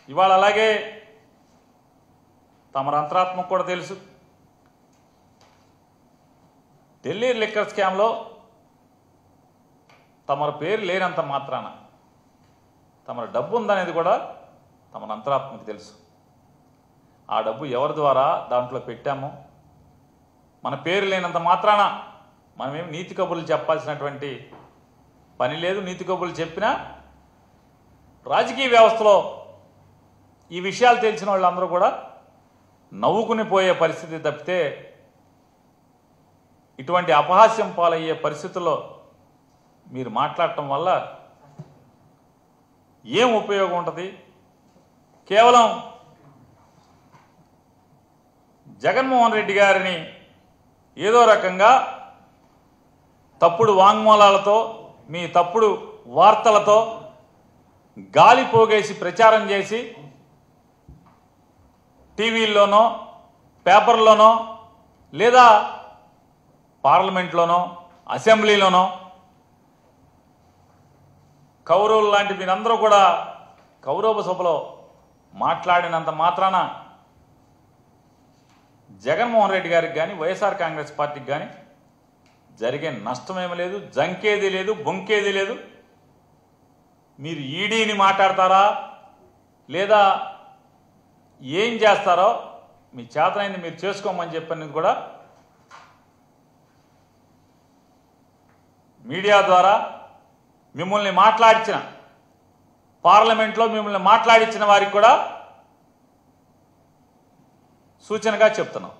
ఇవాళ అలాగే తమరి అంతరాత్మకు కూడా తెలుసు, ఢిల్లీ లిక్కర్ స్కామ్లో తమరి పేరు లేనంత మాత్రాన తమరి డబ్బు ఉందనేది కూడా తమరి అంతరాత్మకు తెలుసు. ఆ డబ్బు ఎవరి ద్వారా దాంట్లో పెట్టామో మన పేరు లేనంత మాత్రాన మనమేం నీతి కబుర్లు చెప్పాల్సినటువంటి పని లేదు. నీతి కబుర్లు చెప్పినా రాజకీయ వ్యవస్థలో ఈ విషయాలు తెలిసిన వాళ్ళందరూ కూడా నవ్వుకుని పోయే పరిస్థితి తప్పితే ఇటువంటి అపహాస్యం పాలయ్యే పరిస్థితుల్లో మీరు మాట్లాడటం వల్ల ఏం ఉపయోగం ఉంటుంది? కేవలం జగన్మోహన్ రెడ్డి గారిని ఏదో రకంగా తప్పుడు వాంగ్మూలాలతో, మీ తప్పుడు వార్తలతో గాలి పోగేసి ప్రచారం చేసి టీవీల్లోనో పేపర్లోనో లేదా పార్లమెంట్లోనో అసెంబ్లీలోనో కౌరవులు లాంటి మీరందరూ కూడా కౌరవ సభలో మాట్లాడినంత మాత్రాన జగన్మోహన్ రెడ్డి గారికి కానీ వైఎస్ఆర్ కాంగ్రెస్ పార్టీకి కానీ జరిగే నష్టమేమీ లేదు, జంకేది లేదు, బొంకేది లేదు. మీరు ఈడీని మాట్లాడతారా లేదా ఏం చేస్తారో మీ చేతనైంది మీరు చేసుకోమని చెప్పని కూడా మీడియా ద్వారా మిమ్మల్ని మాట్లాడించిన, పార్లమెంట్లో మిమ్మల్ని మాట్లాడించిన వారికి కూడా సూచనగా చెప్తున్నాం.